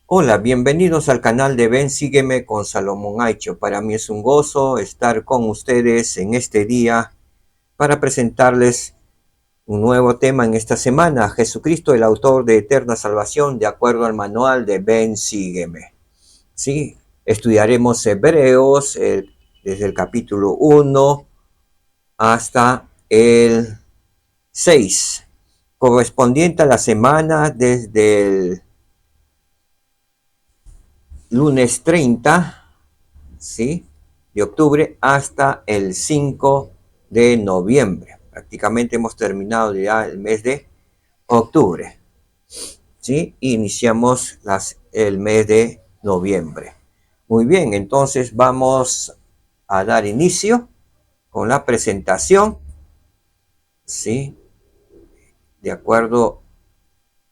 Hola, bienvenidos al canal de Ven, sígueme con Salomón Aicho. Para mí es un gozo estar con ustedes en este día para presentarles un nuevo tema en esta semana. Jesucristo, el autor de eterna salvación, de acuerdo al manual de Ven, sígueme. Sí, estudiaremos Hebreos desde el capítulo 1 hasta el 6, correspondiente a la semana desde el lunes 30, ¿sí?, de octubre hasta el 5 de noviembre. Prácticamente hemos terminado ya el mes de octubre, ¿sí? Iniciamos el mes de noviembre. Muy bien, entonces vamos a dar inicio con la presentación, ¿sí? De acuerdo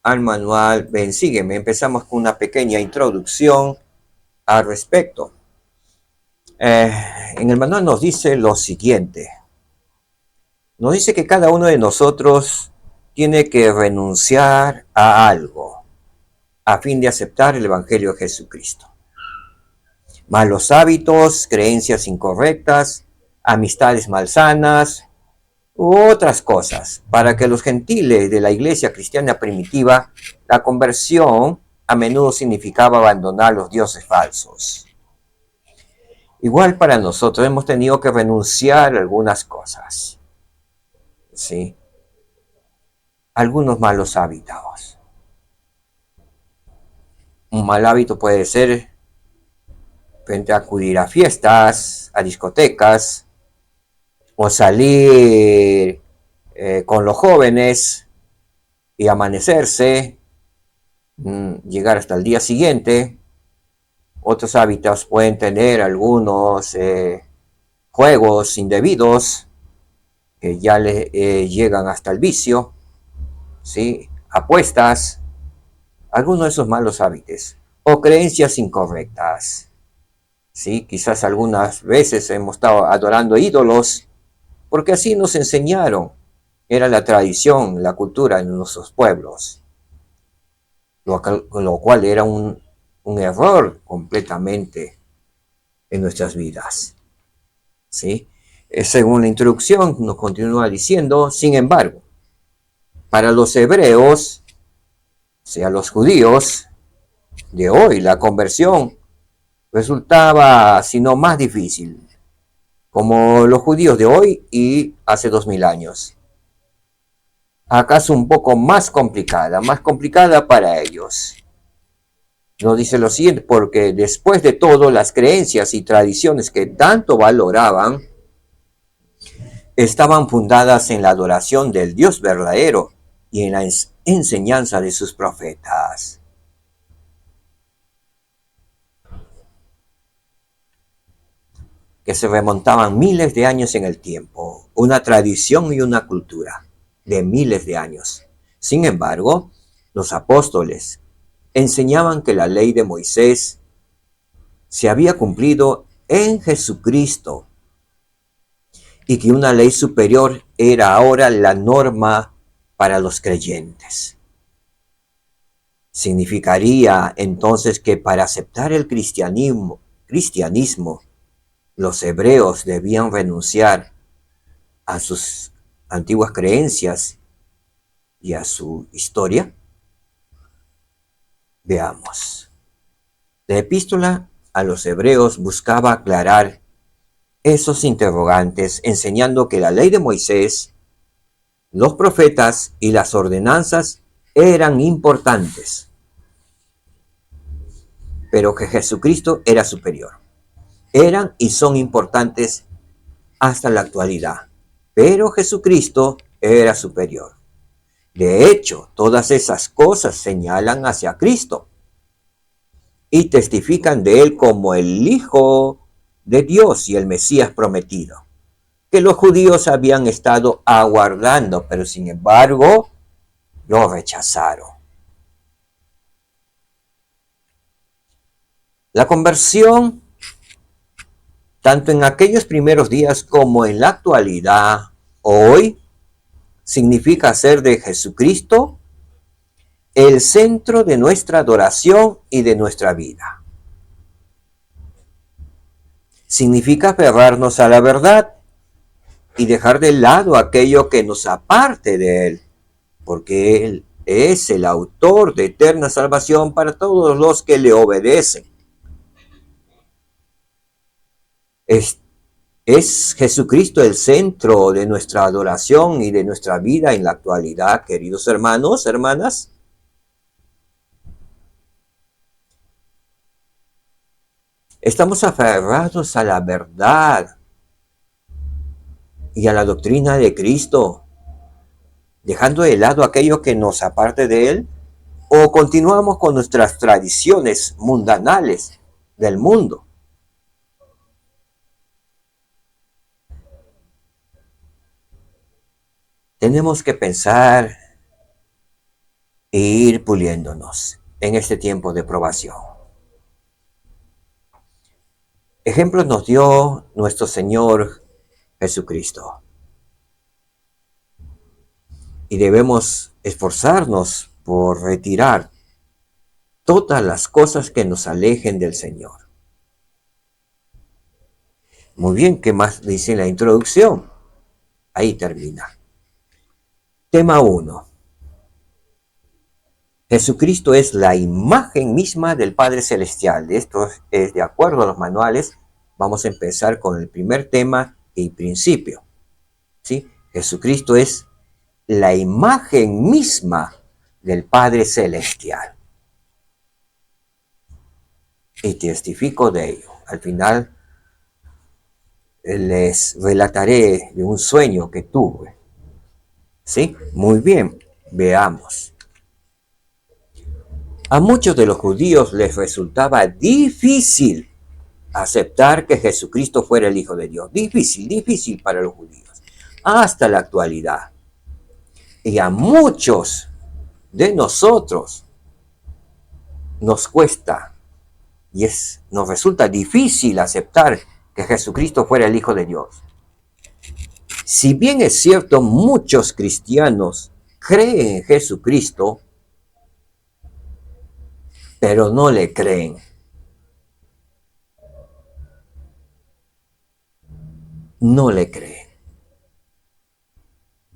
al manual Ven, sígueme. Empezamos con una pequeña introducción al respecto. Eh, en el manual nos dice lo siguiente. Nos dice que cada uno de nosotros tiene que renunciar a algo a fin de aceptar el Evangelio de Jesucristo. Malos hábitos, creencias incorrectas, amistades malsanas u otras cosas. Para que los gentiles de la iglesia cristiana primitiva, la conversión a menudo significaba abandonar los dioses falsos. Igual para nosotros hemos tenido que renunciar a algunas cosas, ¿sí? Algunos malos hábitos. Un mal hábito puede ser frente a acudir a fiestas, a discotecas, o salir con los jóvenes y amanecerse, llegar hasta el día siguiente. Otros hábitos pueden tener algunos juegos indebidos que ya le llegan hasta el vicio, ¿sí? Apuestas, algunos de esos malos hábitos o creencias incorrectas. Sí, quizás algunas veces hemos estado adorando ídolos, porque así nos enseñaron. Era la tradición, la cultura en nuestros pueblos, lo cual era un error completamente en nuestras vidas. ¿Sí? Según la introducción nos continúa diciendo, sin embargo, para los hebreos, o sea, los judíos de hoy, la conversión resultaba, si no más difícil, como los judíos de hoy y hace 2000 años. ¿Acaso un poco más complicada para ellos? Nos dice lo siguiente, porque después de todo, las creencias y tradiciones que tanto valoraban estaban fundadas en la adoración del Dios verdadero y en la enseñanza de sus profetas, que se remontaban miles de años en el tiempo, una tradición y una cultura de miles de años. Sin embargo, los apóstoles enseñaban que la ley de Moisés se había cumplido en Jesucristo y que una ley superior era ahora la norma para los creyentes. Significaría entonces que para aceptar el cristianismo, los hebreos debían renunciar a sus antiguas creencias y a su historia. Veamos. La epístola a los hebreos buscaba aclarar esos interrogantes, enseñando que la ley de Moisés, los profetas y las ordenanzas eran importantes, pero que Jesucristo era superior. Eran y son importantes hasta la actualidad, pero Jesucristo era superior. De hecho, todas esas cosas señalan hacia Cristo y testifican de Él como el Hijo de Dios y el Mesías prometido, que los judíos habían estado aguardando, pero sin embargo lo rechazaron. La conversión, tanto en aquellos primeros días como en la actualidad, hoy, significa hacer de Jesucristo el centro de nuestra adoración y de nuestra vida. Significa aferrarnos a la verdad y dejar de lado aquello que nos aparte de Él, porque Él es el autor de eterna salvación para todos los que le obedecen. Es Jesucristo el centro de nuestra adoración y de nuestra vida en la actualidad, queridos hermanos, hermanas. Estamos aferrados a la verdad y a la doctrina de Cristo, dejando de lado aquello que nos aparte de Él, o continuamos con nuestras tradiciones mundanales del mundo. Tenemos que pensar e ir puliéndonos en este tiempo de probación. Ejemplos nos dio nuestro Señor Jesucristo. Y debemos esforzarnos por retirar todas las cosas que nos alejen del Señor. Muy bien, ¿qué más dice la introducción? Ahí termina. Tema 1. Jesucristo es la imagen misma del Padre Celestial. Esto es de acuerdo a los manuales. Vamos a empezar con el primer tema y principio. ¿Sí? Jesucristo es la imagen misma del Padre Celestial. Y testifico de ello. Al final les relataré de un sueño que tuve. ¿Sí? Muy bien, veamos. A muchos de los judíos les resultaba difícil aceptar que Jesucristo fuera el Hijo de Dios. Difícil para los judíos. Hasta la actualidad. Y a muchos de nosotros nos cuesta y nos resulta difícil aceptar que Jesucristo fuera el Hijo de Dios. Si bien es cierto, muchos cristianos creen en Jesucristo, pero no le creen. No le creen.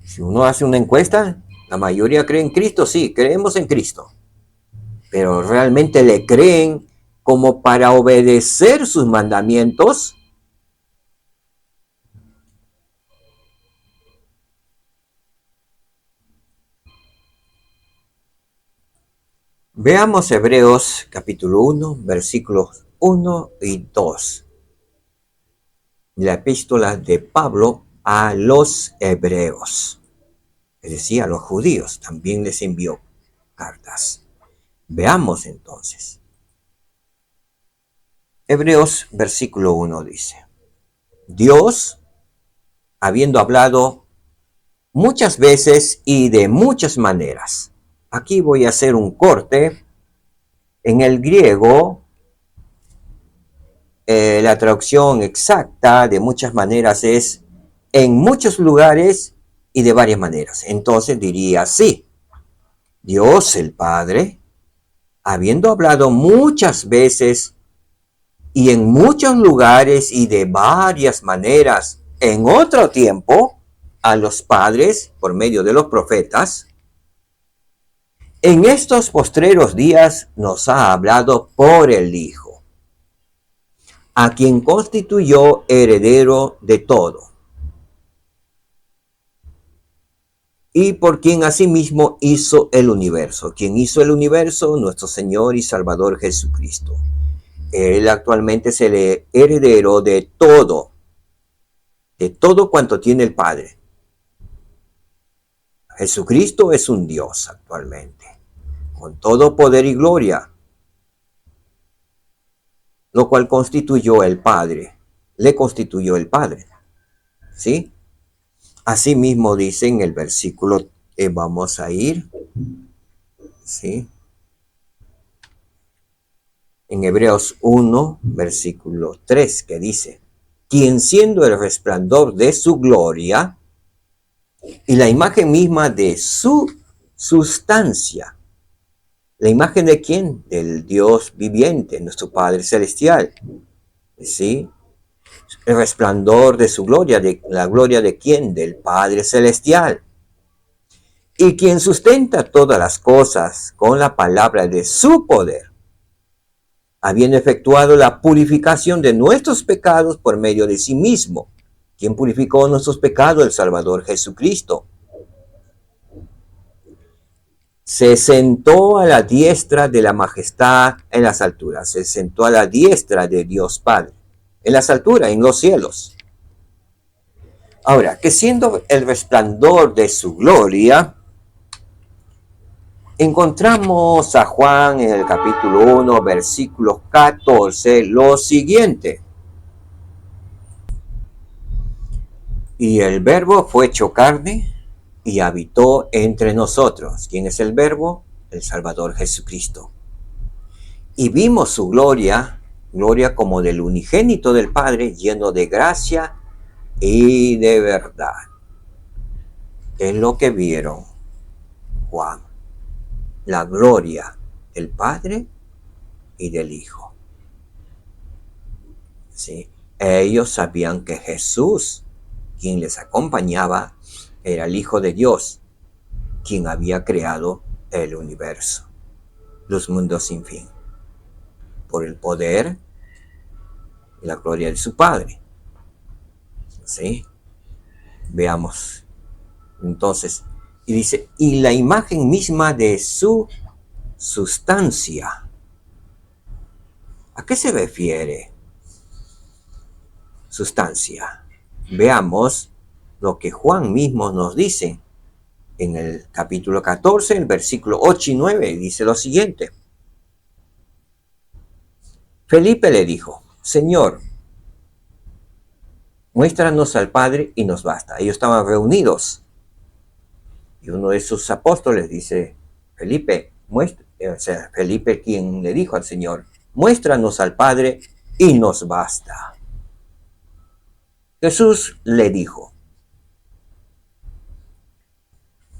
Si uno hace una encuesta, la mayoría cree en Cristo, sí, creemos en Cristo. Pero realmente le creen como para obedecer sus mandamientos. Veamos Hebreos capítulo 1, versículos 1 y 2. La epístola de Pablo a los hebreos. Es decir, a los judíos también les envió cartas. Veamos entonces. Hebreos versículo 1 dice: Dios, habiendo hablado muchas veces y de muchas maneras. Aquí voy a hacer un corte. En el griego, la traducción exacta de muchas maneras es en muchos lugares y de varias maneras. Entonces diría así: Dios el Padre, habiendo hablado muchas veces y en muchos lugares y de varias maneras en otro tiempo a los padres por medio de los profetas, en estos postreros días nos ha hablado por el Hijo, a quien constituyó heredero de todo, y por quien asimismo hizo el universo. ¿Quién hizo el universo? Nuestro Señor y Salvador Jesucristo. Él actualmente es el heredero de todo cuanto tiene el Padre. Jesucristo es un Dios actualmente, con todo poder y gloria, lo cual constituyó el Padre, le constituyó el Padre, ¿sí? Asimismo dice en el versículo, vamos a ir, ¿sí? En Hebreos 1, versículo 3, que dice: quien siendo el resplandor de su gloria y la imagen misma de su sustancia, ¿La imagen de quién? Del Dios viviente, nuestro Padre Celestial. ¿Sí? El resplandor de su gloria, de la gloria de quién? Del Padre Celestial. Y quien sustenta todas las cosas con la palabra de su poder, habiendo efectuado la purificación de nuestros pecados por medio de sí mismo. ¿Quién purificó nuestros pecados? El Salvador Jesucristo. Se sentó a la diestra de la majestad en las alturas. Se sentó a la diestra de Dios Padre. En las alturas, en los cielos. Ahora, que siendo el resplandor de su gloria, encontramos a Juan en el capítulo 1, versículo 14, lo siguiente. Y el verbo fue hecho carne y habitó entre nosotros. ¿Quién es el verbo? El Salvador Jesucristo. Y vimos su gloria, gloria como del unigénito del Padre, lleno de gracia y de verdad. Es lo que vieron Juan, la gloria del Padre y del Hijo. ¿Sí? Ellos sabían que Jesús, quien les acompañaba, era el Hijo de Dios, quien había creado el universo, los mundos sin fin, por el poder y la gloria de su Padre. ¿Sí? Veamos. Entonces, y dice, y la imagen misma de su sustancia. ¿A qué se refiere sustancia? Veamos lo que Juan mismo nos dice en el capítulo 14, el versículo 8 y 9, dice lo siguiente. Felipe le dijo, Señor, muéstranos al Padre y nos basta. Ellos estaban reunidos. Y uno de sus apóstoles dice, Felipe, Felipe quien le dijo al Señor, muéstranos al Padre y nos basta. Jesús le dijo,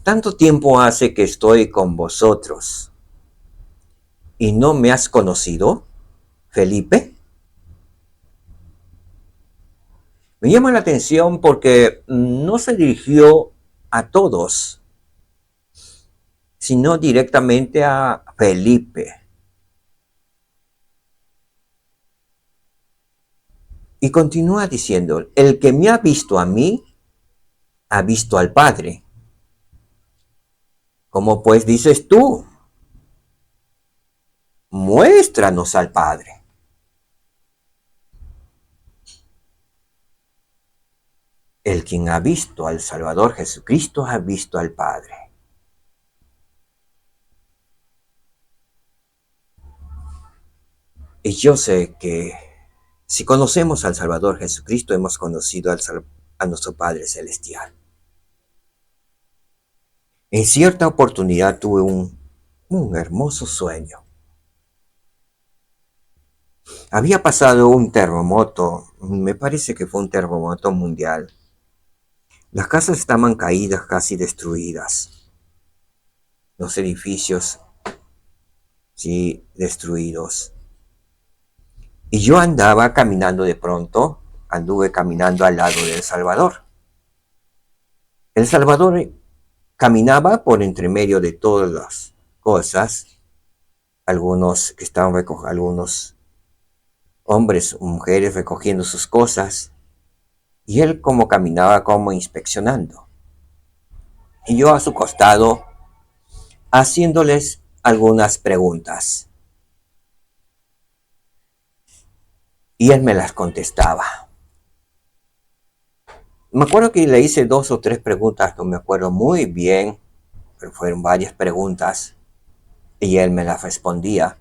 tanto tiempo hace que estoy con vosotros y no me has conocido, Felipe. Me llama la atención porque no se dirigió a todos, sino directamente a Felipe. Y continúa diciendo, el que me ha visto a mí, ha visto al Padre. ¿Cómo pues dices tú? Muéstranos al Padre. El quien ha visto al Salvador Jesucristo ha visto al Padre. Y yo sé que si conocemos al Salvador Jesucristo, hemos conocido a nuestro Padre Celestial. En cierta oportunidad tuve un hermoso sueño. Había pasado un terremoto, me parece que fue un terremoto mundial. Las casas estaban caídas, casi destruidas. Los edificios, sí, destruidos. Y yo andaba caminando de pronto, anduve caminando al lado del Salvador. El Salvador caminaba por entre medio de todas las cosas, algunos que estaban recogiendo, algunos hombres o mujeres recogiendo sus cosas, y él como caminaba como inspeccionando. Y yo a su costado haciéndoles algunas preguntas. Y él me las contestaba. Me acuerdo que le hice 2 o 3 preguntas, no me acuerdo muy bien, pero fueron varias preguntas, y él me las respondía.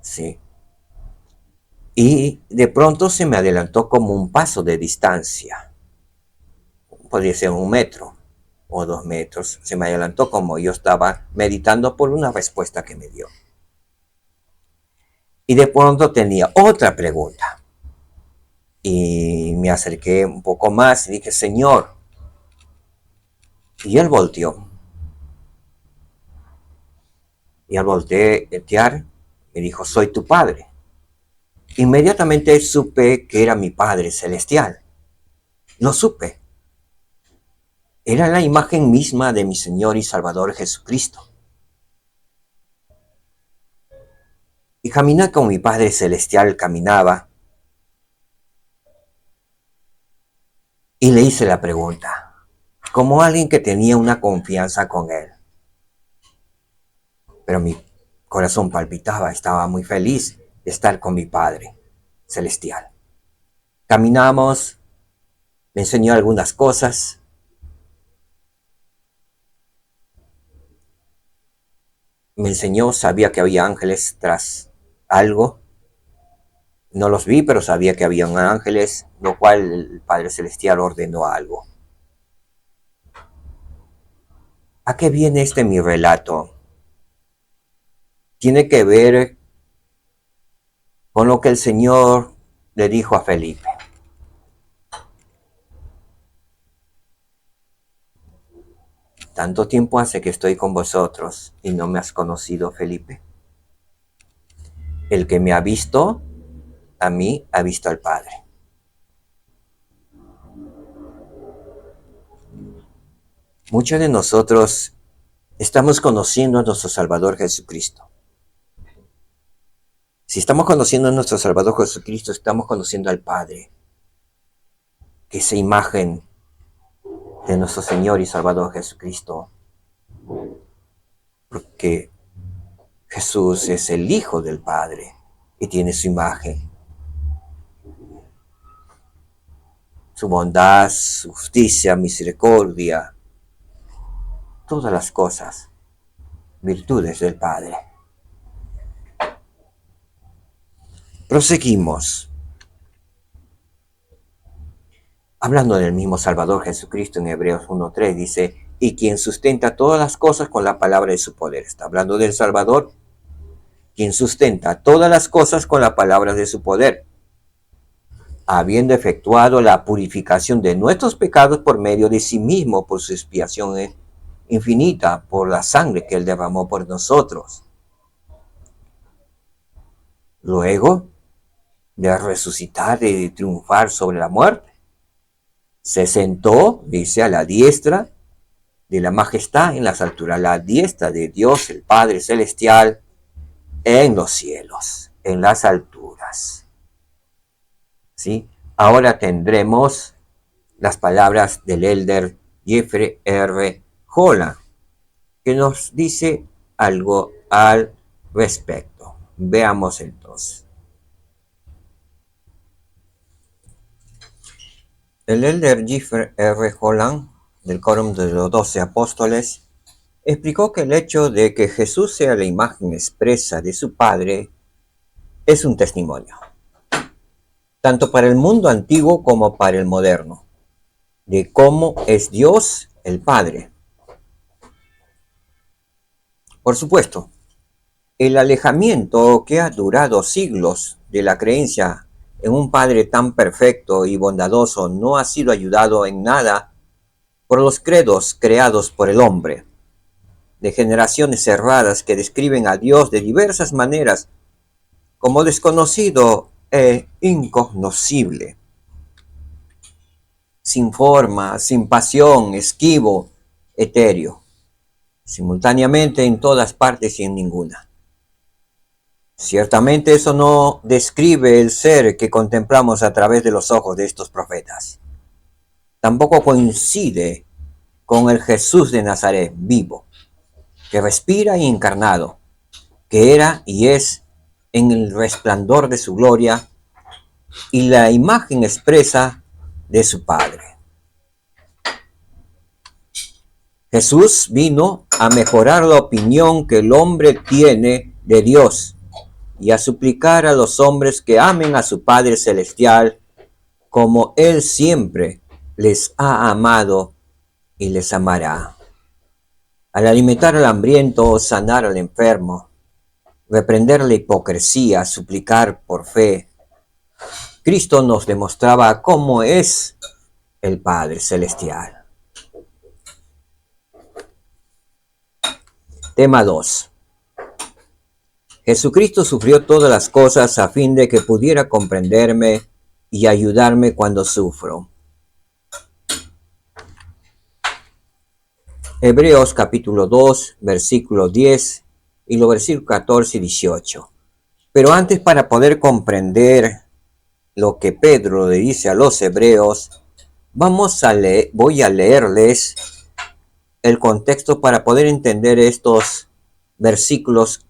Sí. Y de pronto se me adelantó como un paso de distancia. Podría ser 1 metro o 2 metros. Se me adelantó como yo estaba meditando por una respuesta que me dio. Y de pronto tenía otra pregunta. Y me acerqué un poco más y dije, Señor. Y él volteó. Y al voltear, me dijo, soy tu padre. Inmediatamente supe que era mi Padre Celestial. Lo supe. Era la imagen misma de mi Señor y Salvador Jesucristo. Y caminar con mi Padre Celestial caminaba y le hice la pregunta, como alguien que tenía una confianza con Él. Pero mi corazón palpitaba, estaba muy feliz de estar con mi Padre Celestial. Caminamos, me enseñó algunas cosas. Me enseñó, sabía que había ángeles tras algo. No los vi, pero sabía que había ángeles, lo cual el Padre Celestial ordenó algo. ¿A qué viene mi relato? Tiene que ver con lo que el Señor le dijo a Felipe. Tanto tiempo hace que estoy con vosotros y no me has conocido, Felipe. El que me ha visto, a mí ha visto al Padre. Muchos de nosotros estamos conociendo a nuestro Salvador Jesucristo. Si estamos conociendo a nuestro Salvador Jesucristo, estamos conociendo al Padre. Que esa imagen de nuestro Señor y Salvador Jesucristo, porque Jesús es el Hijo del Padre y tiene su imagen, su bondad, su justicia, misericordia, todas las cosas, virtudes del Padre. Proseguimos. Hablando del mismo Salvador Jesucristo en Hebreos 1:3 dice, y quien sustenta todas las cosas con la palabra de su poder. Está hablando del Salvador, quien sustenta todas las cosas con la palabra de su poder, habiendo efectuado la purificación de nuestros pecados por medio de sí mismo, por su expiación infinita, por la sangre que Él derramó por nosotros. Luego de resucitar y de triunfar sobre la muerte, se sentó, dice, a la diestra de la majestad en las alturas, la diestra de Dios, el Padre Celestial, en los cielos, en las alturas. ¿Sí? Ahora tendremos las palabras del elder Jeffrey R. Holland, que nos dice algo al respecto. Veamos entonces. El elder Jeffrey R. Holland, del Quórum de los 12 Apóstoles, explicó que el hecho de que Jesús sea la imagen expresa de su Padre es un testimonio, tanto para el mundo antiguo como para el moderno, de cómo es Dios el Padre. Por supuesto, el alejamiento que ha durado siglos de la creencia en un Padre tan perfecto y bondadoso no ha sido ayudado en nada por los credos creados por el hombre, de generaciones cerradas que describen a Dios de diversas maneras como desconocido e incognoscible, sin forma, sin pasión, esquivo, etéreo, simultáneamente en todas partes y en ninguna. Ciertamente eso no describe el ser que contemplamos a través de los ojos de estos profetas. Tampoco coincide con el Jesús de Nazaret vivo, que respira y encarnado, que era y es en el resplandor de su gloria y la imagen expresa de su Padre. Jesús vino a mejorar la opinión que el hombre tiene de Dios y a suplicar a los hombres que amen a su Padre Celestial como Él siempre les ha amado y les amará. Al alimentar al hambriento, sanar al enfermo, reprender la hipocresía, suplicar por fe, Cristo nos demostraba cómo es el Padre Celestial. Tema 2. Jesucristo sufrió todas las cosas a fin de que pudiera comprenderme y ayudarme cuando sufro. Hebreos capítulo 2, versículo 10 y los versículos 14 y 18. Pero antes, para poder comprender lo que Pedro le dice a los hebreos, voy a leerles el contexto para poder entender estos versículos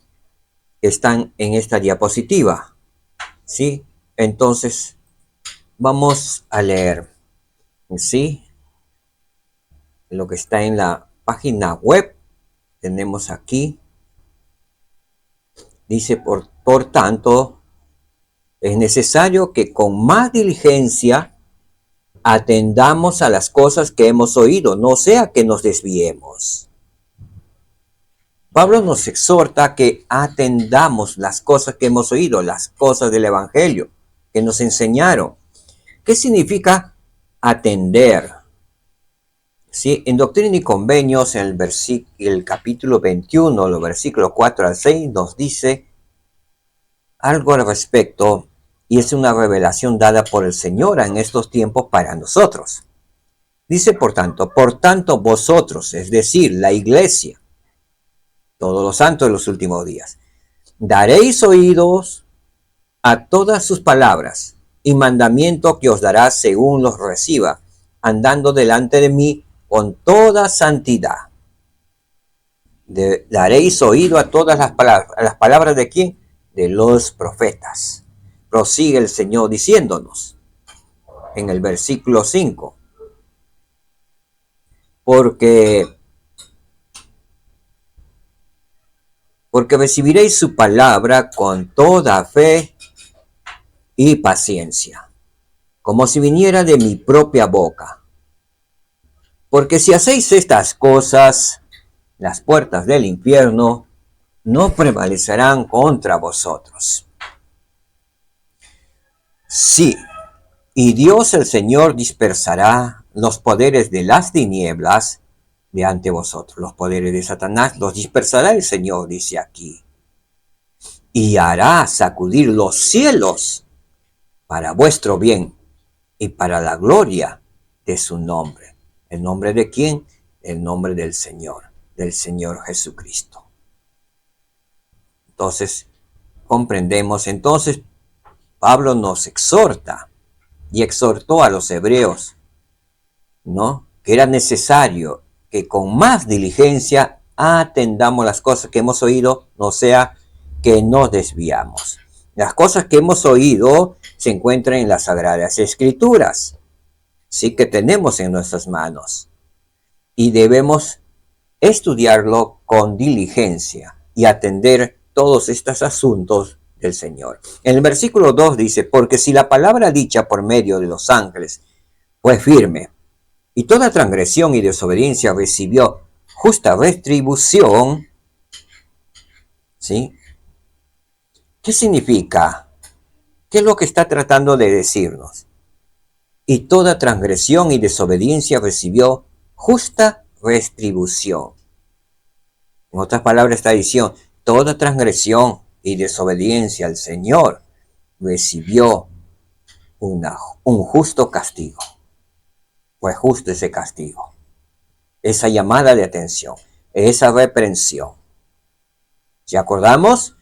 que están en esta diapositiva. ¿Sí? Entonces, vamos a leer, ¿sí? Lo que está en la página web. Tenemos aquí. Dice, por tanto, es necesario que con más diligencia atendamos a las cosas que hemos oído, no sea que nos desviemos. Pablo nos exhorta a que atendamos las cosas que hemos oído, las cosas del Evangelio que nos enseñaron. ¿Qué significa atender? ¿Sí? En Doctrina y Convenios, en el capítulo 21, los versículos 4 al 6, nos dice algo al respecto, y es una revelación dada por el Señor en estos tiempos para nosotros. Dice, por tanto vosotros, es decir, la iglesia, todos los santos de los últimos días, daréis oídos a todas sus palabras y mandamiento que os dará según los reciba, andando delante de mí con toda santidad. Daréis oído a todas las palabras ¿de quién? De los profetas. Prosigue el Señor diciéndonos en el versículo 5, porque recibiréis su palabra con toda fe y paciencia, como si viniera de mi propia boca. Porque si hacéis estas cosas, las puertas del infierno no prevalecerán contra vosotros. Sí, y Dios el Señor dispersará los poderes de las tinieblas de ante vosotros. Los poderes de Satanás los dispersará el Señor, dice aquí. Y hará sacudir los cielos para vuestro bien y para la gloria de su nombre. ¿El nombre de quién? El nombre del Señor Jesucristo. Entonces, comprendemos, Pablo nos exhorta y exhortó a los hebreos, ¿no? Que era necesario que con más diligencia atendamos las cosas que hemos oído, no sea que nos desviamos. Las cosas que hemos oído se encuentran en las Sagradas Escrituras, sí, que tenemos en nuestras manos, y debemos estudiarlo con diligencia y atender todos estos asuntos del Señor. En el versículo 2 dice, porque si la palabra dicha por medio de los ángeles fue firme, y toda transgresión y desobediencia recibió justa retribución, ¿sí? ¿Qué significa? ¿Qué es lo que está tratando de decirnos? Y toda transgresión y desobediencia recibió justa retribución. En otras palabras está diciendo, toda transgresión y desobediencia al Señor recibió un justo castigo. Fue justo ese castigo, esa llamada de atención, esa reprensión. Si acordamos,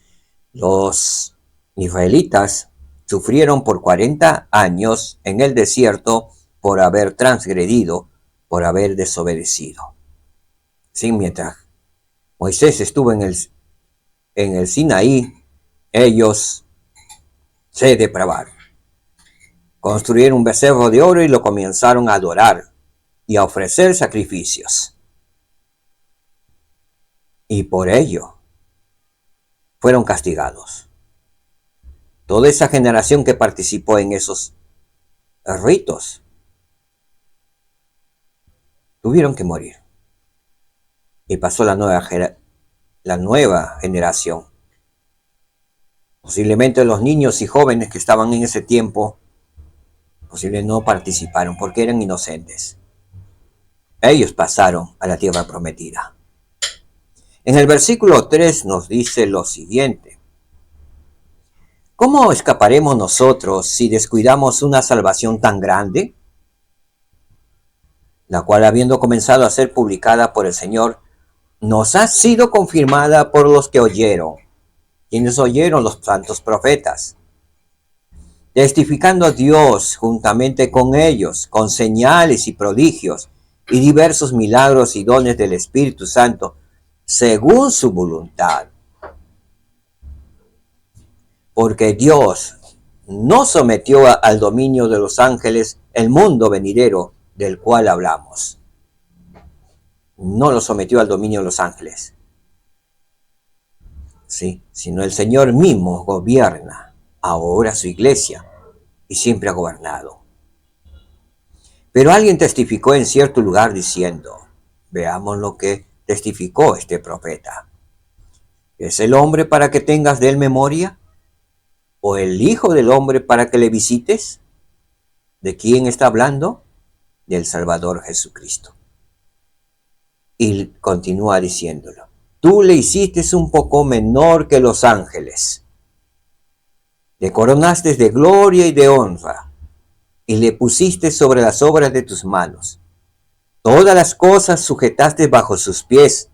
los israelitas sufrieron por 40 años en el desierto por haber transgredido, por haber desobedecido. ¿Sí? Mientras Moisés estuvo en el Sinaí, ellos se depravaron. Construyeron un becerro de oro y lo comenzaron a adorar y a ofrecer sacrificios. Y por ello fueron castigados. Toda esa generación que participó en esos ritos tuvieron que morir. Y pasó la nueva generación. Posiblemente los niños y jóvenes que estaban en ese tiempo, posiblemente no participaron porque eran inocentes. Ellos pasaron a la tierra prometida. En el versículo 3 nos dice lo siguiente. ¿Cómo escaparemos nosotros si descuidamos una salvación tan grande, la cual, habiendo comenzado a ser publicada por el Señor, nos ha sido confirmada por los que oyeron? ¿Quienes oyeron? Los santos profetas, testificando a Dios juntamente con ellos, con señales y prodigios, y diversos milagros y dones del Espíritu Santo, según su voluntad. Porque Dios no sometió al dominio de los ángeles el mundo venidero del cual hablamos. No lo sometió al dominio de los ángeles. Sí, sino el Señor mismo gobierna ahora su iglesia y siempre ha gobernado. Pero alguien testificó en cierto lugar diciendo, veamos lo que testificó este profeta. ¿Es el hombre para que tengas de él memoria? ¿O el Hijo del Hombre para que le visites? ¿De quién está hablando? Del Salvador Jesucristo. Y continúa diciéndolo. Tú le hiciste un poco menor que los ángeles. Le coronaste de gloria y de honra, y le pusiste sobre las obras de tus manos. Todas las cosas sujetaste bajo sus pies,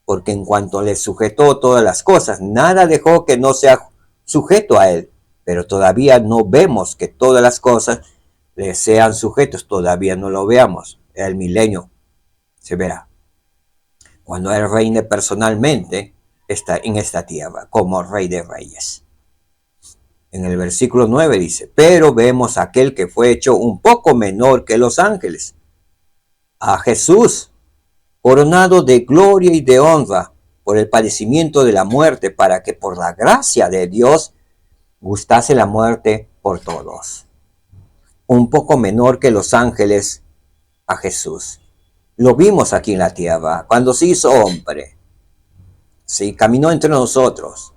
porque en cuanto le sujetó todas las cosas, nada dejó que no sea sujeto a él. Pero todavía no vemos que todas las cosas le sean sujetos, todavía no lo veamos. El milenio se verá, cuando Él reine personalmente en esta tierra, como Rey de Reyes. En el versículo 9 dice, pero vemos a aquel que fue hecho un poco menor que los ángeles, a Jesús, coronado de gloria y de honra por el padecimiento de la muerte, para que por la gracia de Dios gustase la muerte por todos. Un poco menor que los ángeles, a Jesús. Lo vimos aquí en la tierra, cuando se hizo hombre. Sí, caminó entre nosotros.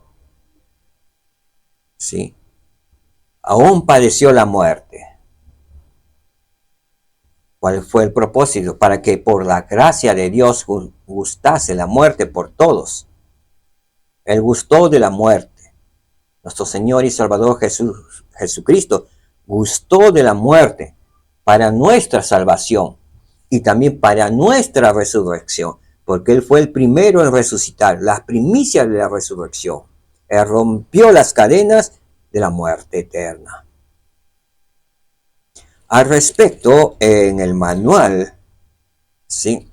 Sí. Aún padeció la muerte. ¿Cuál fue el propósito? Para que por la gracia de Dios gustase la muerte por todos. Él gustó de la muerte. Nuestro Señor y Salvador Jesucristo gustó de la muerte para nuestra salvación y también para nuestra resurrección, porque Él fue el primero en resucitar, las primicias de la resurrección. Él rompió las cadenas de la muerte eterna. Al respecto, en el manual, ¿sí?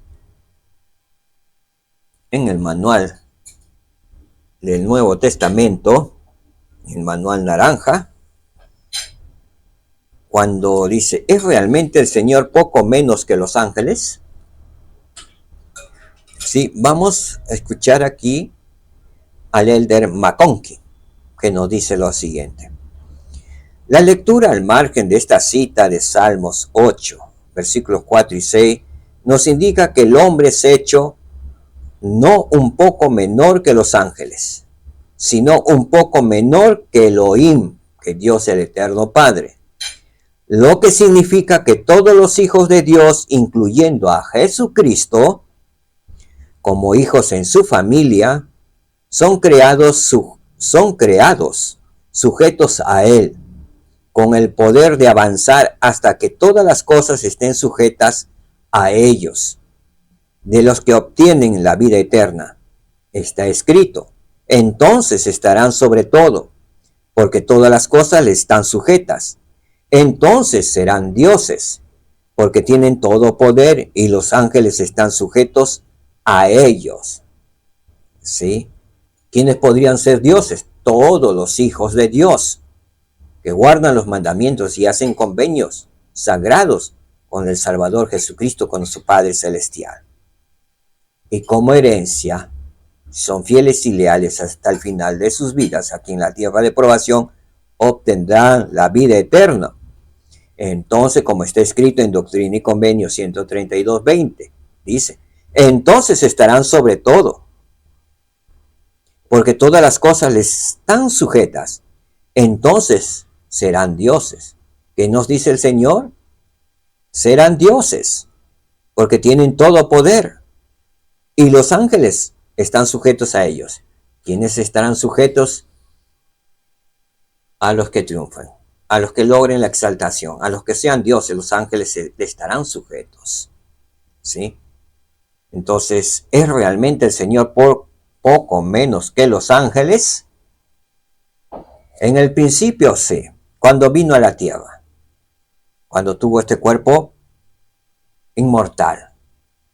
En el manual del Nuevo Testamento, el manual naranja, cuando dice, ¿es realmente el Señor poco menos que los ángeles? Sí, vamos a escuchar aquí al Elder McConkie, que nos dice lo siguiente. La lectura al margen de esta cita de Salmos 8, versículos 4 y 6, nos indica que el hombre es hecho no un poco menor que los ángeles, sino un poco menor que Elohim, que Dios el Eterno Padre. Lo que significa que todos los hijos de Dios, incluyendo a Jesucristo, como hijos en su familia, son creados sujetos a Él, con el poder de avanzar hasta que todas las cosas estén sujetas a ellos, de los que obtienen la vida eterna. Está escrito, entonces estarán sobre todo, porque todas las cosas le están sujetas. Entonces serán dioses, porque tienen todo poder y los ángeles están sujetos a ellos. ¿Sí? ¿Quiénes podrían ser dioses? Todos los hijos de Dios, que guardan los mandamientos y hacen convenios sagrados con el Salvador Jesucristo, con su Padre Celestial. Y como herencia, son fieles y leales hasta el final de sus vidas aquí en la tierra de probación, obtendrán la vida eterna. Entonces, como está escrito en Doctrina y Convenio 132:20, dice, entonces estarán sobre todo, porque todas las cosas les están sujetas. Entonces serán dioses. ¿Qué nos dice el Señor? Serán dioses, porque tienen todo poder. Y los ángeles están sujetos a ellos. ¿Quiénes estarán sujetos a los que triunfen, a los que logren la exaltación, a los que sean dioses, los ángeles le estarán sujetos. ¿Sí? Entonces, ¿es realmente el Señor por poco menos que los ángeles? En el principio sí, cuando vino a la tierra, cuando tuvo este cuerpo inmortal,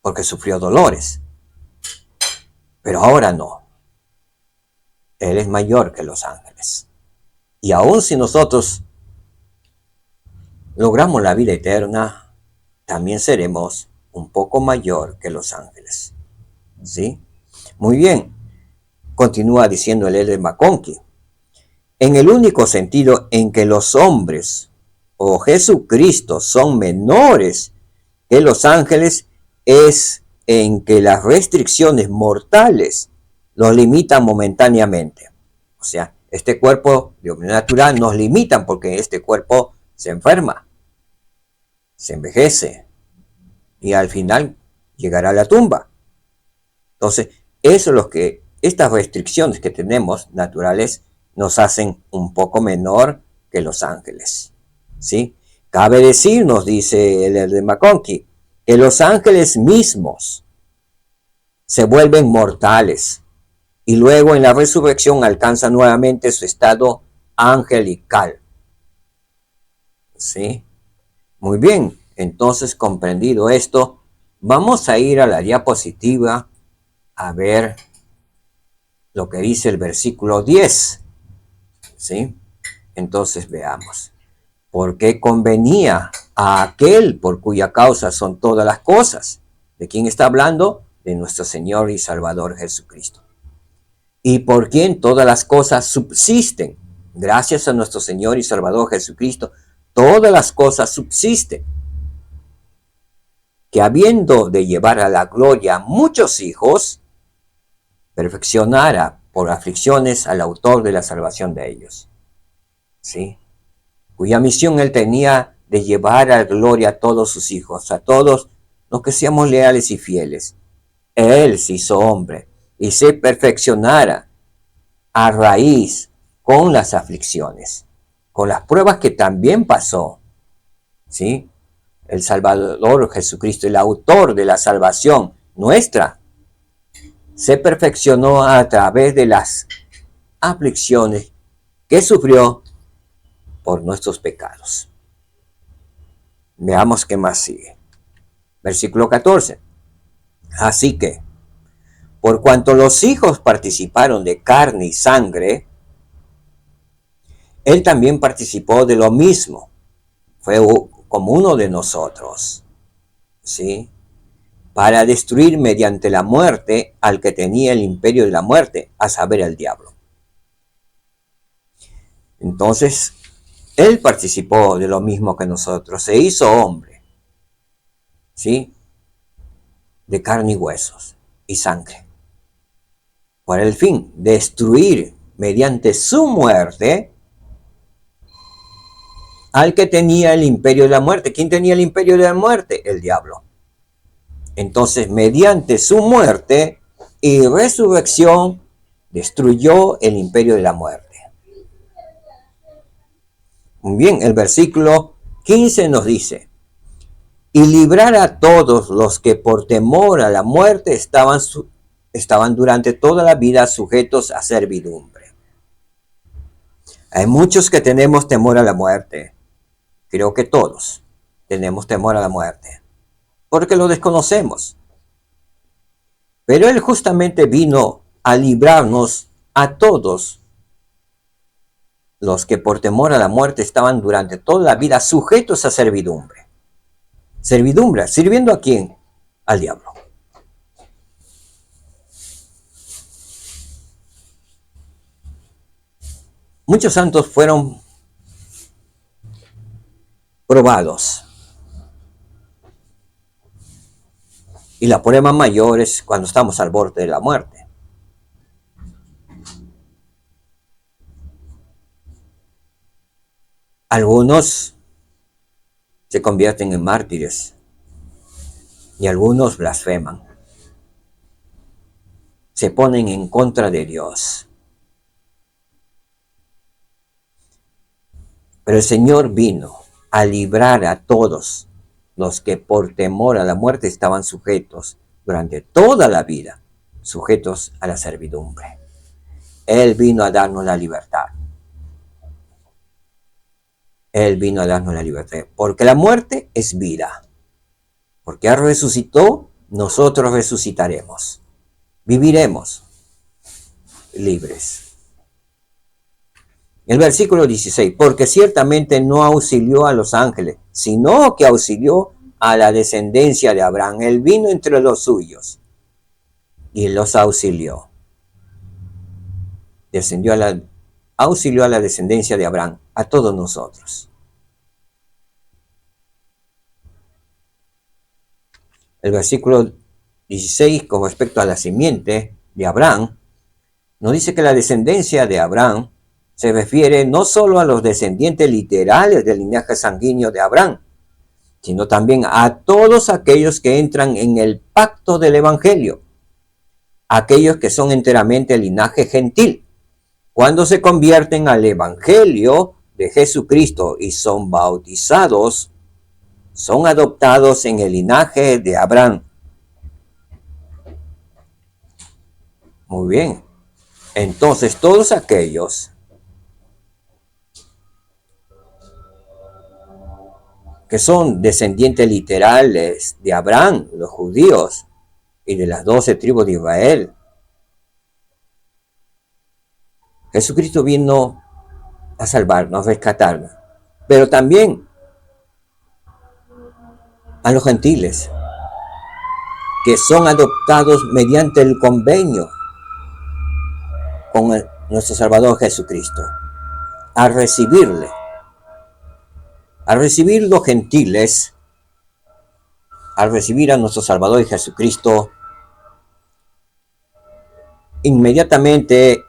porque sufrió dolores. Pero ahora no. Él es mayor que los ángeles. Y aun si nosotros logramos la vida eterna, también seremos un poco mayor que los ángeles. ¿Sí? Muy bien. Continúa diciendo el Elder McConkie. En el único sentido en que los hombres o Jesucristo son menores que los ángeles es en que las restricciones mortales los limitan momentáneamente. O sea, este cuerpo de hombre natural nos limitan porque este cuerpo se enferma, se envejece y al final llegará a la tumba. Entonces, eso es lo que estas restricciones que tenemos naturales nos hacen un poco menor que los ángeles. ¿Sí? Cabe decir, nos dice el de McConkie, que los ángeles mismos se vuelven mortales y luego en la resurrección alcanzan nuevamente su estado angelical. ¿Sí? Muy bien, entonces comprendido esto, vamos a ir a la diapositiva a ver lo que dice el versículo 10. ¿Sí? Entonces veamos. Porque convenía a aquel por cuya causa son todas las cosas. ¿De quién está hablando? De nuestro Señor y Salvador Jesucristo. Y por quien todas las cosas subsisten. Gracias a nuestro Señor y Salvador Jesucristo, todas las cosas subsisten. Que habiendo de llevar a la gloria muchos hijos, perfeccionara por aflicciones al autor de la salvación de ellos. ¿Sí? Cuya misión él tenía de llevar a la gloria a todos sus hijos, a todos los que seamos leales y fieles. Él se hizo hombre y se perfeccionara a raíz con las aflicciones, con las pruebas que también pasó. ¿Sí? El Salvador Jesucristo, el autor de la salvación nuestra, se perfeccionó a través de las aflicciones que sufrió por nuestros pecados. Veamos qué más sigue. Versículo 14. Así que, por cuanto los hijos participaron de carne y sangre, él también participó de lo mismo. Fue como uno de nosotros. ¿Sí? Para destruir mediante la muerte al que tenía el imperio de la muerte, a saber, el diablo. Entonces, él participó de lo mismo que nosotros, se hizo hombre, ¿sí? De carne y huesos y sangre. Para el fin, destruir mediante su muerte al que tenía el imperio de la muerte. ¿Quién tenía el imperio de la muerte? El diablo. Entonces, mediante su muerte y resurrección, destruyó el imperio de la muerte. Muy bien, el versículo 15 nos dice, y librar a todos los que por temor a la muerte estaban durante toda la vida sujetos a servidumbre. Hay muchos que tenemos temor a la muerte. Creo que todos tenemos temor a la muerte, porque lo desconocemos. Pero Él justamente vino a librarnos a todos los que por temor a la muerte estaban durante toda la vida sujetos a servidumbre. Servidumbre, ¿sirviendo a quién? Al diablo. Muchos santos fueron probados. Y la prueba mayor es cuando estamos al borde de la muerte. Algunos se convierten en mártires y algunos blasfeman. Se ponen en contra de Dios. Pero el Señor vino a librar a todos los que por temor a la muerte estaban sujetos durante toda la vida, sujetos a la servidumbre. Él vino a darnos la libertad. Él vino a darnos la libertad. Porque la muerte es vida. Porque Él resucitó, nosotros resucitaremos. Viviremos libres. El versículo 16, porque ciertamente no auxilió a los ángeles, sino que auxilió a la descendencia de Abraham. Él vino entre los suyos y los auxilió. Auxilió a la descendencia de Abraham, a todos nosotros. El versículo 16, con respecto a la simiente de Abraham, nos dice que la descendencia de Abraham se refiere no solo a los descendientes literales del linaje sanguíneo de Abraham, sino también a todos aquellos que entran en el pacto del Evangelio, aquellos que son enteramente linaje gentil. Cuando se convierten al Evangelio de Jesucristo y son bautizados, son adoptados en el linaje de Abraham. Muy bien. Entonces, todos aquellos que son descendientes literales de Abraham, los judíos, y de las 12 tribus de Israel, Jesucristo vino a salvarnos, a rescatarnos, pero también a los gentiles, que son adoptados mediante el convenio con nuestro Salvador Jesucristo, a recibirle. Al recibir los gentiles, al recibir a nuestro Salvador Jesucristo, inmediatamente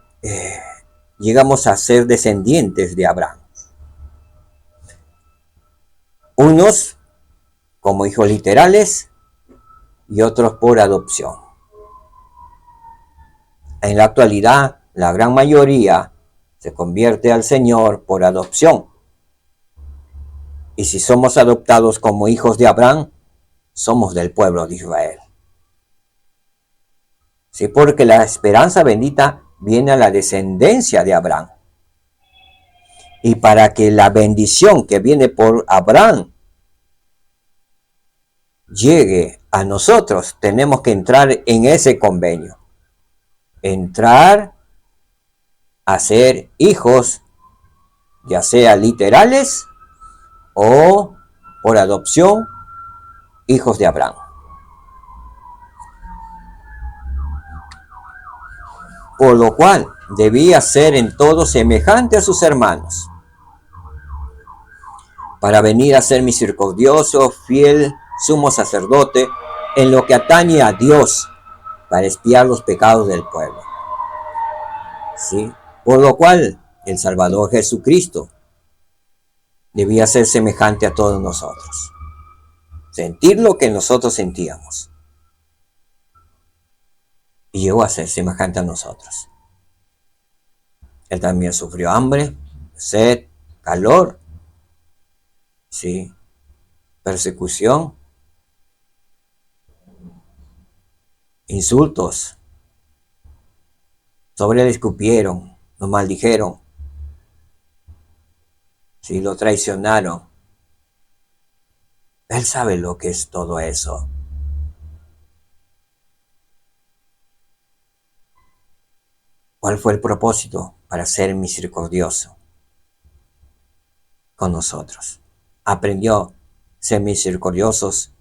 llegamos a ser descendientes de Abraham. Unos como hijos literales y otros por adopción. En la actualidad, la gran mayoría se convierte al Señor por adopción. Y si somos adoptados como hijos de Abraham, somos del pueblo de Israel. Sí, porque la esperanza bendita viene a la descendencia de Abraham. Y para que la bendición que viene por Abraham llegue a nosotros, tenemos que entrar en ese convenio. Entrar a ser hijos, ya sea literales o por adopción, hijos de Abraham. Por lo cual debía ser en todo semejante a sus hermanos, para venir a ser misericordioso, fiel, sumo sacerdote, en lo que atañe a Dios, para expiar los pecados del pueblo. ¿Sí? Por lo cual el Salvador Jesucristo debía ser semejante a todos nosotros, sentir lo que nosotros sentíamos, y llegó a ser semejante a nosotros. Él también sufrió hambre, sed, calor, ¿sí? Persecución, insultos. Sobre él escupieron, lo maldijeron, ¿sí? Lo traicionaron. Él sabe lo que es todo eso. ¿Cuál fue el propósito? Para ser misericordioso con nosotros. Aprendió a ser misericordiosos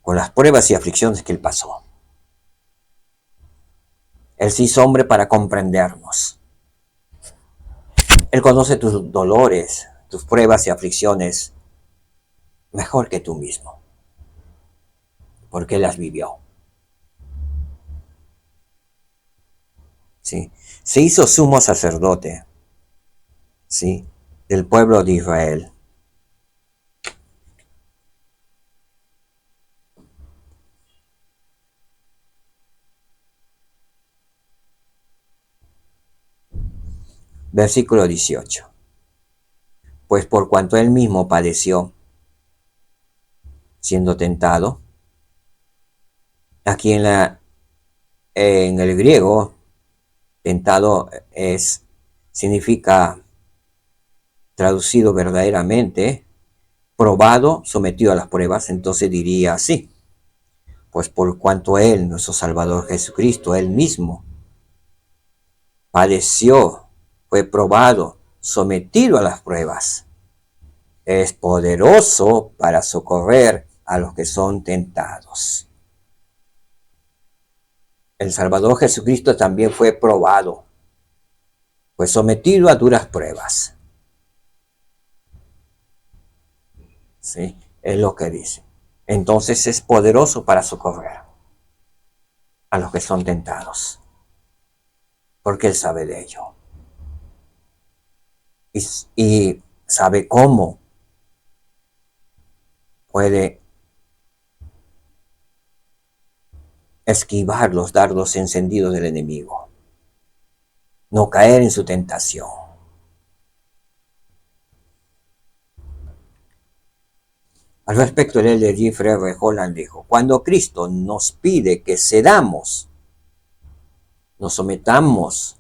con las pruebas y aflicciones que él pasó. Él se hizo hombre para comprendernos. Él conoce tus dolores, tus pruebas y aflicciones mejor que tú mismo, porque él las vivió. ¿Sí? Se hizo sumo sacerdote, ¿sí? Del pueblo de Israel. Versículo 18. Pues por cuanto él mismo padeció siendo tentado, aquí en el griego, tentado significa traducido verdaderamente, probado, sometido a las pruebas, entonces diría así, pues por cuanto él, nuestro Salvador Jesucristo, él mismo, padeció, fue probado, sometido a las pruebas, es poderoso para socorrer a los que son tentados. El Salvador Jesucristo también fue probado, fue sometido a duras pruebas. ¿Sí? Es lo que dice. Entonces es poderoso para socorrer a los que son tentados, porque él sabe de ello. Y sabe cómo puede esquivar los dardos encendidos del enemigo, no caer en su tentación. Al respecto, el elder Jeffrey R. Holland dijo, cuando Cristo nos pide que cedamos, nos sometamos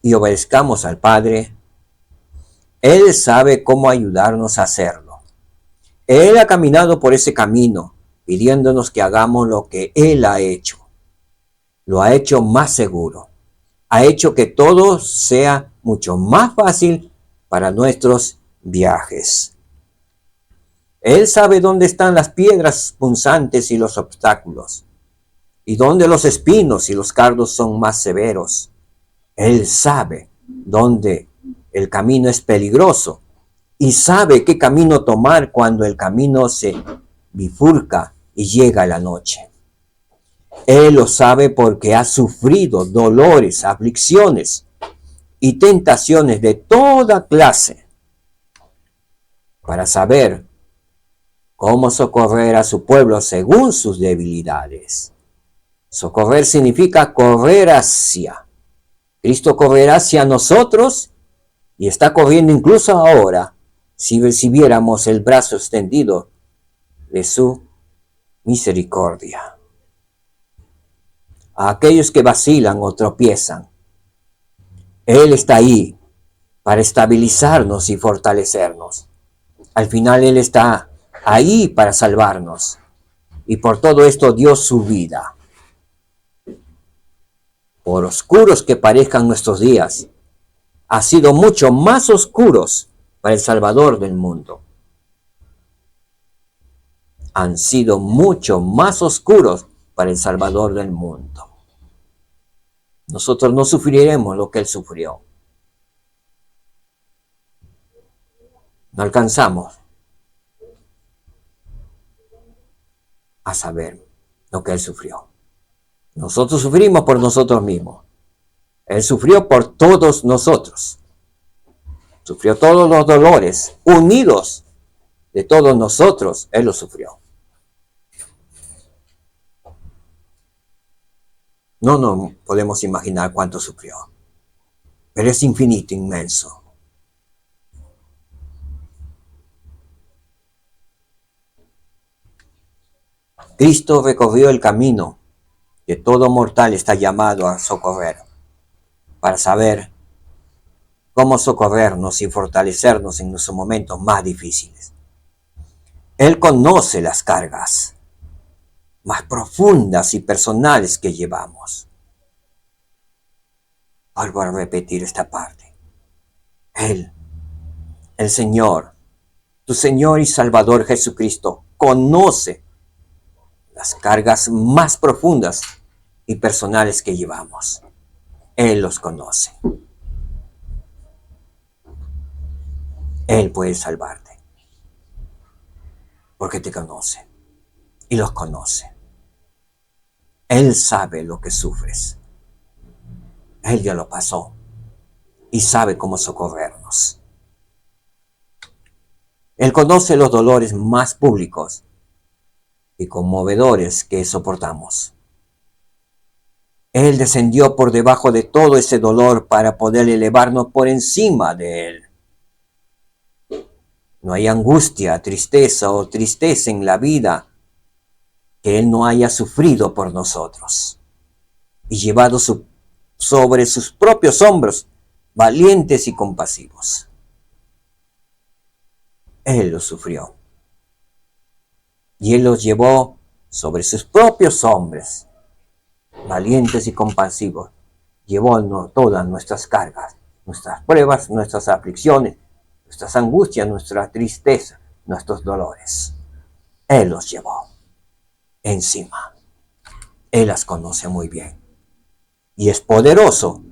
y obedezcamos al Padre, Él sabe cómo ayudarnos a hacerlo. Él ha caminado por ese camino, pidiéndonos que hagamos lo que Él ha hecho. Lo ha hecho más seguro. Ha hecho que todo sea mucho más fácil para nuestros viajes. Él sabe dónde están las piedras punzantes y los obstáculos, y dónde los espinos y los cardos son más severos. Él sabe dónde el camino es peligroso y sabe qué camino tomar cuando el camino se bifurca y llega la noche. Él lo sabe porque ha sufrido dolores, aflicciones y tentaciones de toda clase para saber cómo socorrer a su pueblo según sus debilidades. Socorrer significa correr hacia. Cristo correrá hacia nosotros y está corriendo incluso ahora si recibiéramos el brazo extendido de su misericordia. A aquellos que vacilan o tropiezan, Él está ahí para estabilizarnos y fortalecernos. Al final Él está ahí para salvarnos y por todo esto dio su vida. Por oscuros que parezcan nuestros días, ha sido mucho más oscuros para el Salvador del mundo. Han sido mucho más oscuros para el Salvador del mundo. Nosotros no sufriremos lo que Él sufrió. No alcanzamos a saber lo que Él sufrió. Nosotros sufrimos por nosotros mismos. Él sufrió por todos nosotros. Sufrió todos los dolores unidos de todos nosotros. Él los sufrió. No podemos imaginar cuánto sufrió. Pero es infinito, inmenso. Cristo recorrió el camino que todo mortal está llamado a socorrer, para saber cómo socorrernos y fortalecernos en nuestros momentos más difíciles. Él conoce las cargas más profundas y personales que llevamos. Vuelvo a repetir esta parte. Él, el Señor, tu Señor y Salvador Jesucristo, conoce las cargas más profundas y personales que llevamos. Él los conoce. Él puede salvarte, porque te conoce y los conoce. Él sabe lo que sufres. Él ya lo pasó y sabe cómo socorrernos. Él conoce los dolores más públicos y conmovedores que soportamos. Él descendió por debajo de todo ese dolor para poder elevarnos por encima de él. No hay angustia, tristeza o tristeza en la vida que Él no haya sufrido por nosotros y llevado sobre sus propios hombros, valientes y compasivos. Él lo sufrió y Él los llevó sobre sus propios hombros, valientes y compasivos. Llevó todas nuestras cargas, nuestras pruebas, nuestras aflicciones, nuestras angustias, nuestra tristeza, nuestros dolores. Él los llevó encima. Él las conoce muy bien y es poderoso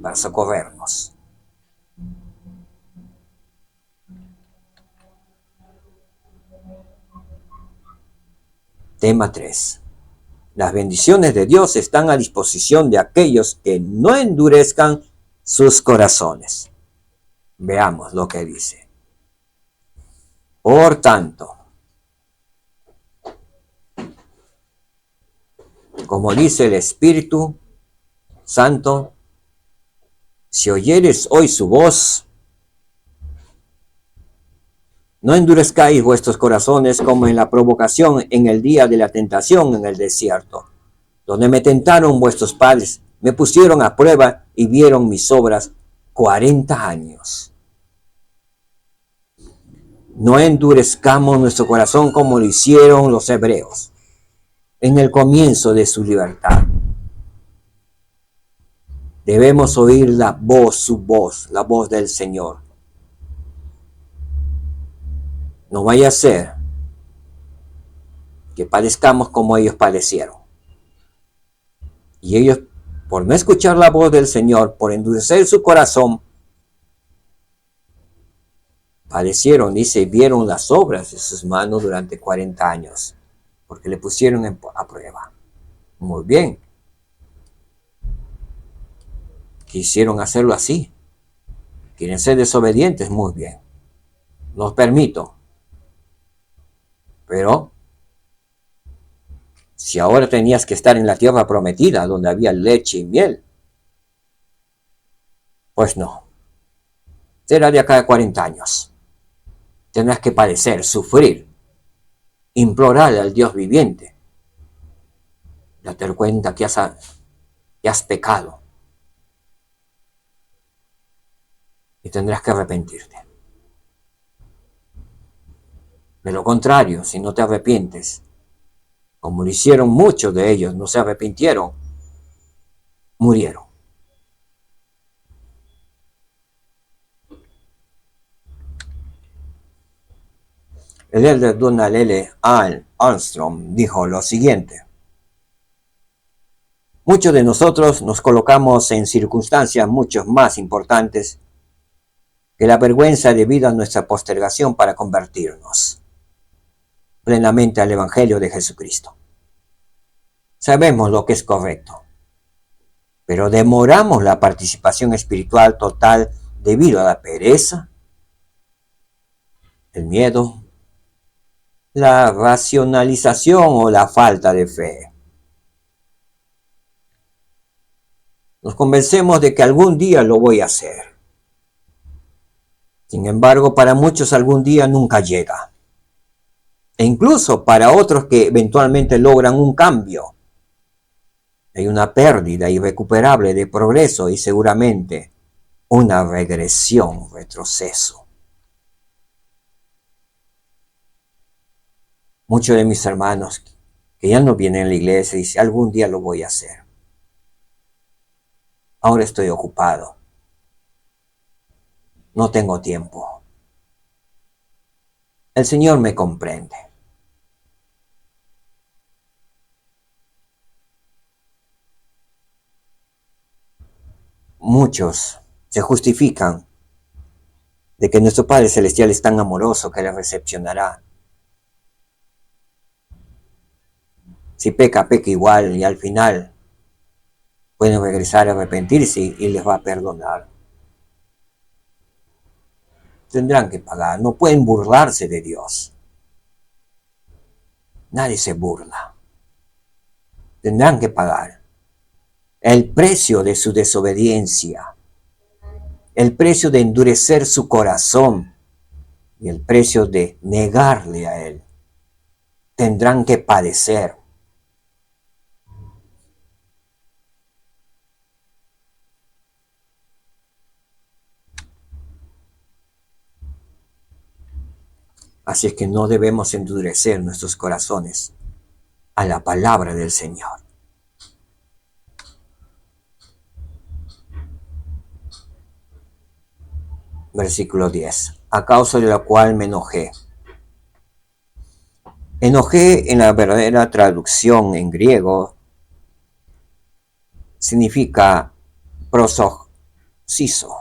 para socorrernos. Tema 3. Las bendiciones de Dios están a disposición de aquellos que no endurezcan sus corazones. Veamos lo que dice. Por tanto, como dice el Espíritu Santo, si oyeres hoy su voz, no endurezcáis vuestros corazones como en la provocación en el día de la tentación en el desierto, donde me tentaron vuestros padres, me pusieron a prueba y vieron mis obras 40 años. No endurezcamos nuestro corazón como lo hicieron los hebreos en el comienzo de su libertad. Debemos oír su voz, la voz del Señor. No vaya a ser que padezcamos como ellos padecieron. Y ellos, por no escuchar la voz del Señor, por endurecer su corazón, padecieron, dice, vieron las obras de sus manos durante 40 años, porque le pusieron a prueba. Muy bien. Quisieron hacerlo así. Quieren ser desobedientes, muy bien. Los permito. Pero si ahora tenías que estar en la tierra prometida, donde había leche y miel, pues no. Será de acá a 40 años. Tendrás que padecer, sufrir, implorar al Dios viviente. Date cuenta que has pecado. Y tendrás que arrepentirte. De lo contrario, si no te arrepientes, como lo hicieron muchos de ellos, no se arrepintieron, murieron. El elder Donald L. Armstrong dijo lo siguiente: muchos de nosotros nos colocamos en circunstancias mucho más importantes que la vergüenza debido a nuestra postergación para convertirnos plenamente al Evangelio de Jesucristo. Sabemos lo que es correcto, pero demoramos la participación espiritual total debido a la pereza, el miedo, la racionalización o la falta de fe. Nos convencemos de que algún día lo voy a hacer. Sin embargo, para muchos algún día nunca llega. E incluso para otros que eventualmente logran un cambio, hay una pérdida irrecuperable de progreso y seguramente una regresión, un retroceso. Muchos de mis hermanos que ya no vienen a la iglesia dicen, algún día lo voy a hacer. Ahora estoy ocupado. No tengo tiempo. El Señor me comprende. Muchos se justifican de que nuestro Padre Celestial es tan amoroso que les recepcionará. Si peca, peca igual y al final pueden regresar a arrepentirse y les va a perdonar. Tendrán que pagar, no pueden burlarse de Dios. Nadie se burla. Tendrán que pagar el precio de su desobediencia, el precio de endurecer su corazón, y el precio de negarle a Él. Tendrán que padecer. Así es que no debemos endurecer nuestros corazones a la palabra del Señor. Versículo 10. A causa de la cual me enojé. Enojé en la verdadera traducción en griego significa prosoxiso,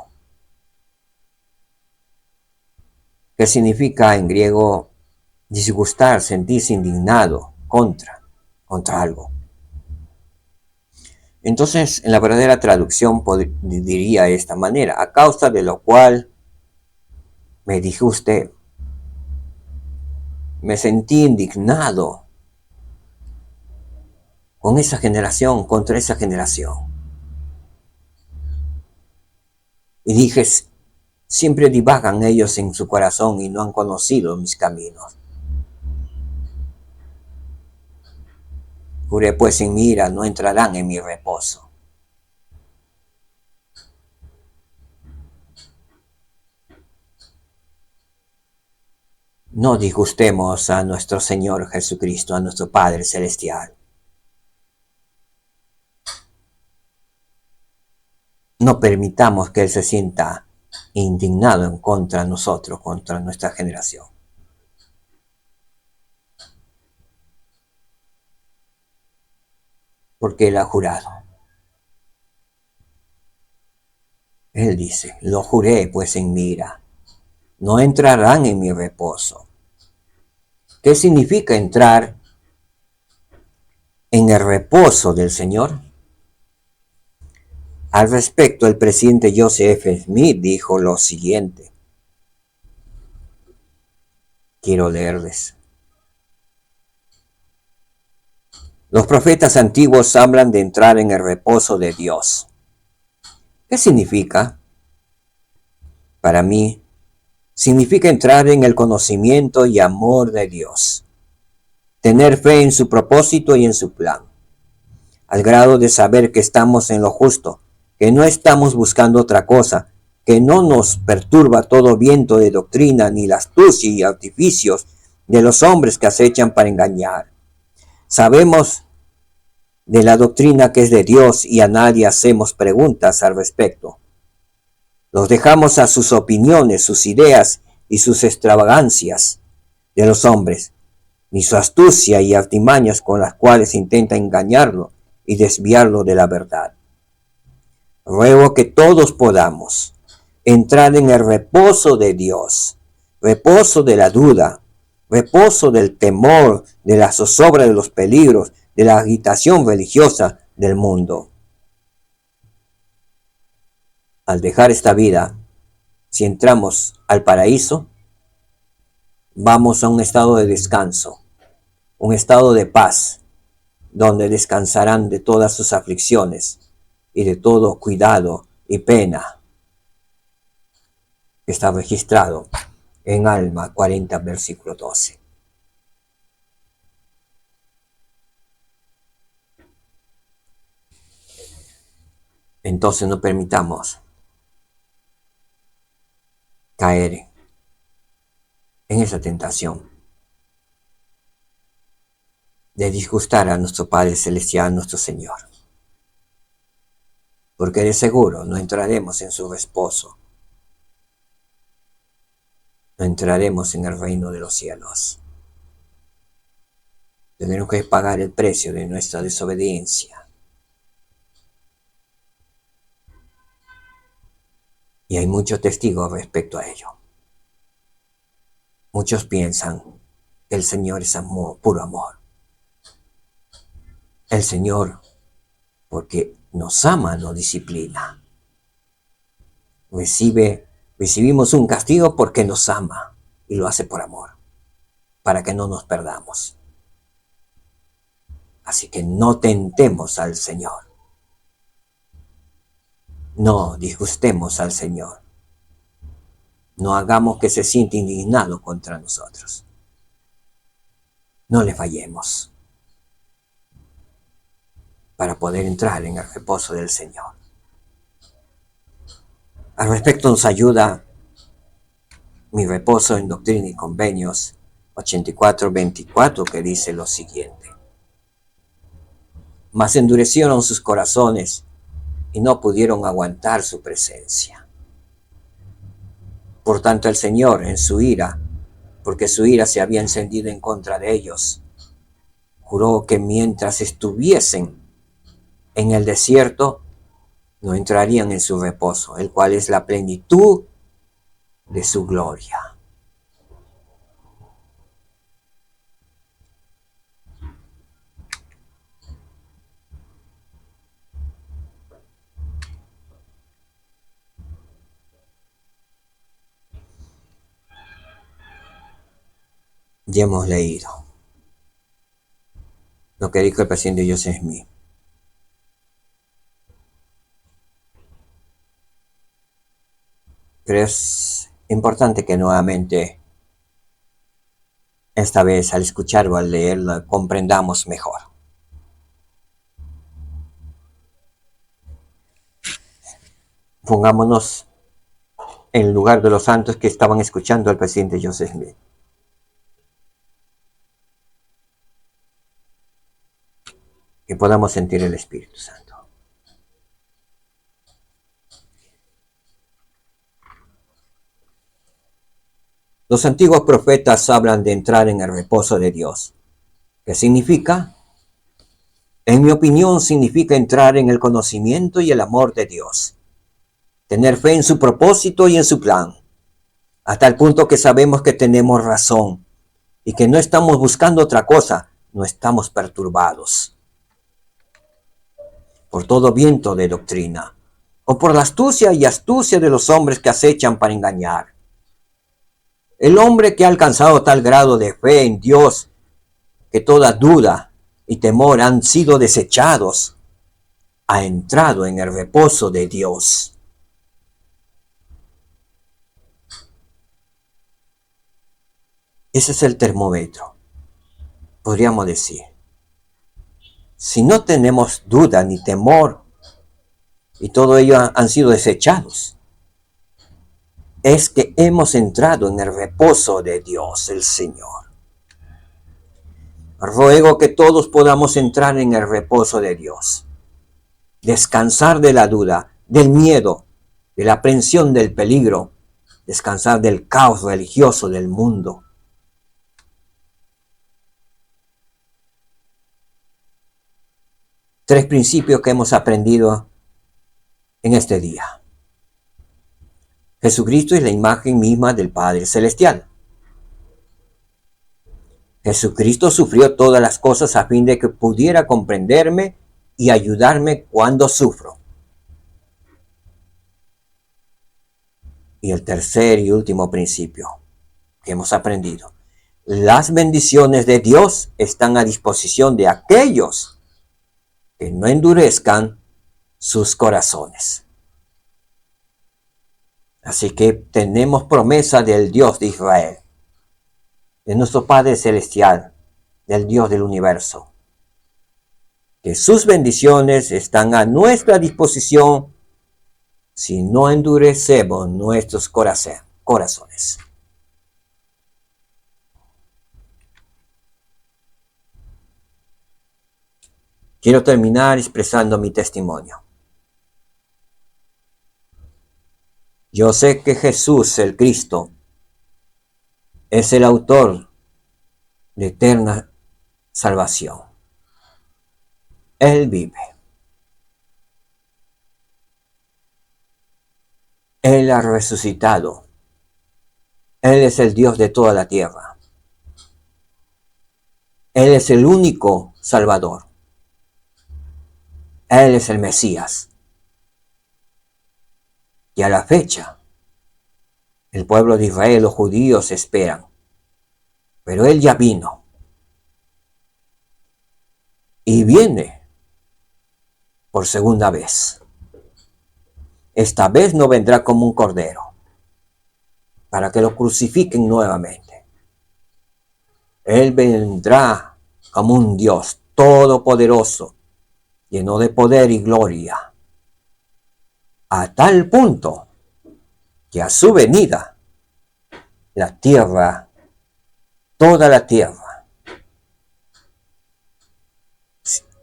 que significa en griego disgustar, sentirse indignado contra algo. Entonces, en la verdadera traducción diría de esta manera: a causa de lo cual me disgusté, me sentí indignado con esa generación, contra esa generación. Y dije, siempre divagan ellos en su corazón y no han conocido mis caminos. Juré pues en mi ira, no entrarán en mi reposo. No disgustemos a nuestro Señor Jesucristo, a nuestro Padre Celestial. No permitamos que Él se sienta indignado en contra de nosotros, contra nuestra generación. Porque Él ha jurado. Él dice, lo juré pues en mi ira, no entrarán en mi reposo. ¿Qué significa entrar en el reposo del Señor? Al respecto, el presidente Joseph Smith dijo lo siguiente. Quiero leerles. Los profetas antiguos hablan de entrar en el reposo de Dios. ¿Qué significa? Para mí, significa entrar en el conocimiento y amor de Dios. Tener fe en su propósito y en su plan. Al grado de saber que estamos en lo justo, que no estamos buscando otra cosa, que no nos perturba todo viento de doctrina ni la astucia y artificios de los hombres que acechan para engañar. Sabemos de la doctrina que es de Dios y a nadie hacemos preguntas al respecto. Los dejamos a sus opiniones, sus ideas y sus extravagancias de los hombres, ni su astucia y artimañas con las cuales intenta engañarlo y desviarlo de la verdad. Ruego que todos podamos entrar en el reposo de Dios, reposo de la duda, reposo del temor, de la zozobra de los peligros, de la agitación religiosa del mundo. Al dejar esta vida, si entramos al paraíso, vamos a un estado de descanso, un estado de paz, donde descansarán de todas sus aflicciones y de todo cuidado y pena que está registrado en Alma 40, versículo 12. Entonces no permitamos caer en esa tentación de disgustar a nuestro Padre Celestial, nuestro Señor. Porque de seguro no entraremos en su reposo. No entraremos en el reino de los cielos. Tendremos que pagar el precio de nuestra desobediencia. Y hay muchos testigos respecto a ello. Muchos piensan que el Señor es amor, puro amor. El Señor, porque nos ama, nos disciplina. Recibimos un castigo porque nos ama y lo hace por amor, para que no nos perdamos. Así que no tentemos al Señor. No disgustemos al Señor. No hagamos que se sienta indignado contra nosotros. No le fallemos para poder entrar en el reposo del Señor. Al respecto nos ayuda mi reposo en Doctrina y Convenios 84:24, que dice lo siguiente: mas endurecieron sus corazones y no pudieron aguantar su presencia. Por tanto, el Señor, en su ira, porque su ira se había encendido en contra de ellos, juró que mientras estuviesen en el desierto, no entrarían en su reposo, el cual es la plenitud de su gloria. Ya hemos leído lo que dijo el presidente Joseph Smith. Pero es importante que nuevamente, esta vez al escucharlo, al leerlo, comprendamos mejor. Pongámonos en lugar de los santos que estaban escuchando al presidente Joseph Smith. Que podamos sentir el Espíritu Santo. Los antiguos profetas hablan de entrar en el reposo de Dios. ¿Qué significa? En mi opinión, significa entrar en el conocimiento y el amor de Dios. Tener fe en su propósito y en su plan. Hasta el punto que sabemos que tenemos razón y que no estamos buscando otra cosa, no estamos perturbados por todo viento de doctrina o por la astucia de los hombres que acechan para engañar. El hombre que ha alcanzado tal grado de fe en Dios que toda duda y temor han sido desechados, ha entrado en el reposo de Dios. Ese es el termómetro, podríamos decir. Si no tenemos duda ni temor y todo ello han sido desechados, es que hemos entrado en el reposo de Dios, el Señor. Ruego que todos podamos entrar en el reposo de Dios. Descansar de la duda, del miedo, de la aprensión del peligro, descansar del caos religioso del mundo. Tres principios que hemos aprendido en este día. Jesucristo es la imagen misma del Padre Celestial. Jesucristo sufrió todas las cosas a fin de que pudiera comprenderme y ayudarme cuando sufro. Y el tercer y último principio que hemos aprendido. Las bendiciones de Dios están a disposición de aquellos que no endurezcan sus corazones. Así que tenemos promesa del Dios de Israel, de nuestro Padre Celestial, del Dios del universo, que sus bendiciones están a nuestra disposición si no endurecemos nuestros corazones. Quiero terminar expresando mi testimonio. Yo sé que Jesús, el Cristo, es el autor de eterna salvación. Él vive. Él ha resucitado. Él es el Dios de toda la tierra. Él es el único Salvador. Él es el Mesías. Y a la fecha, el pueblo de Israel, los judíos esperan. Pero Él ya vino. Y viene por segunda vez. Esta vez no vendrá como un cordero para que lo crucifiquen nuevamente. Él vendrá como un Dios todopoderoso, lleno de poder y gloria, a tal punto que a su venida la tierra, toda la tierra,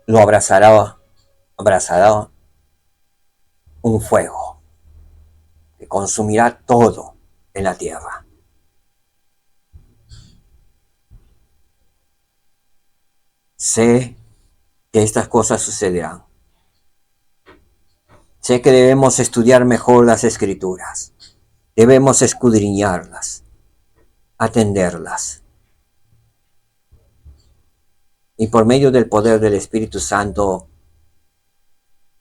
lo abrazará un fuego que consumirá todo en la tierra. Sé que estas cosas sucederán. Sé que debemos estudiar mejor las Escrituras. Debemos escudriñarlas, atenderlas. Y por medio del poder del Espíritu Santo,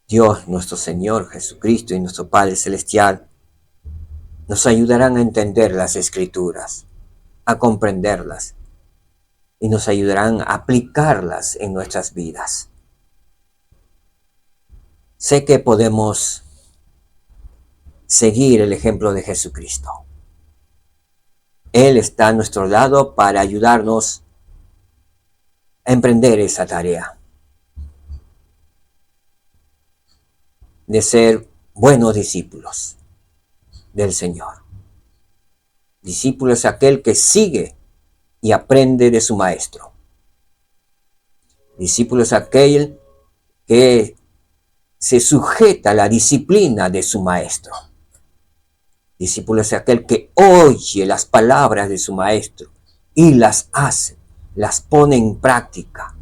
Dios, nuestro Señor Jesucristo y nuestro Padre Celestial, nos ayudarán a entender las Escrituras, a comprenderlas, y nos ayudarán a aplicarlas en nuestras vidas. Sé que podemos seguir el ejemplo de Jesucristo. Él está a nuestro lado para ayudarnos a emprender esa tarea de ser buenos discípulos del Señor. Discípulo es aquel que sigue y aprende de su maestro. Discípulo es aquel que se sujeta a la disciplina de su maestro. Discípulo es aquel que oye las palabras de su maestro y las hace, las pone en práctica.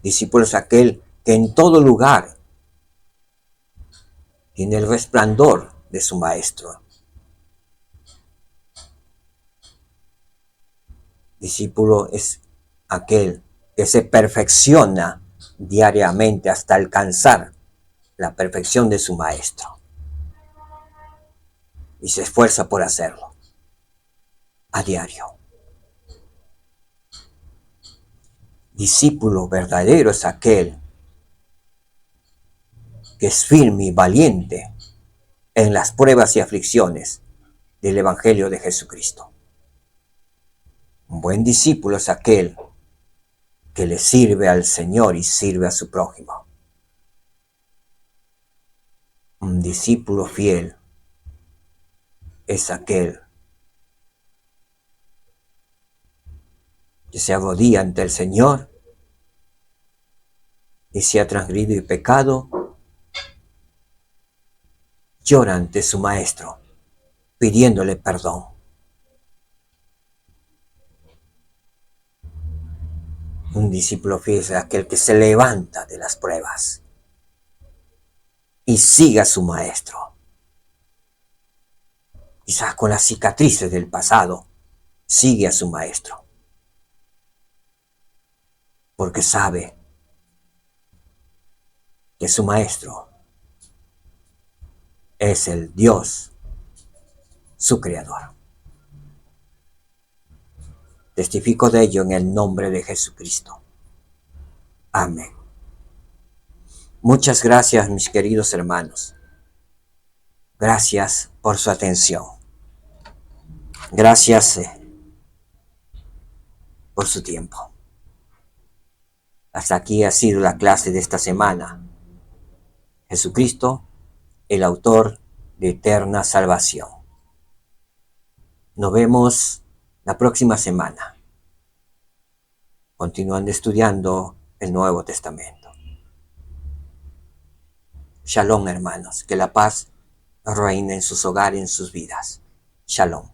Discípulo es aquel que en todo lugar tiene el resplandor de su maestro. Discípulo es aquel que se perfecciona diariamente hasta alcanzar la perfección de su maestro. Y se esfuerza por hacerlo a diario. Discípulo verdadero es aquel que es firme y valiente en las pruebas y aflicciones del Evangelio de Jesucristo. Un buen discípulo es aquel que le sirve al Señor y sirve a su prójimo. Un discípulo fiel es aquel que se arrodilla ante el Señor y si ha transgredido y pecado, llora ante su maestro, pidiéndole perdón. Un discípulo fiel es aquel que se levanta de las pruebas y sigue a su maestro. Quizás con las cicatrices del pasado, sigue a su maestro. Porque sabe que su maestro es el Dios, su creador. Testifico de ello en el nombre de Jesucristo. Amén. Muchas gracias, mis queridos hermanos. Gracias por su atención. Gracias por su tiempo. Hasta aquí ha sido la clase de esta semana. Jesucristo, el autor de eterna salvación. Nos vemos la próxima semana, continuando estudiando el Nuevo Testamento. Shalom, hermanos, que la paz reine en sus hogares, en sus vidas. Shalom.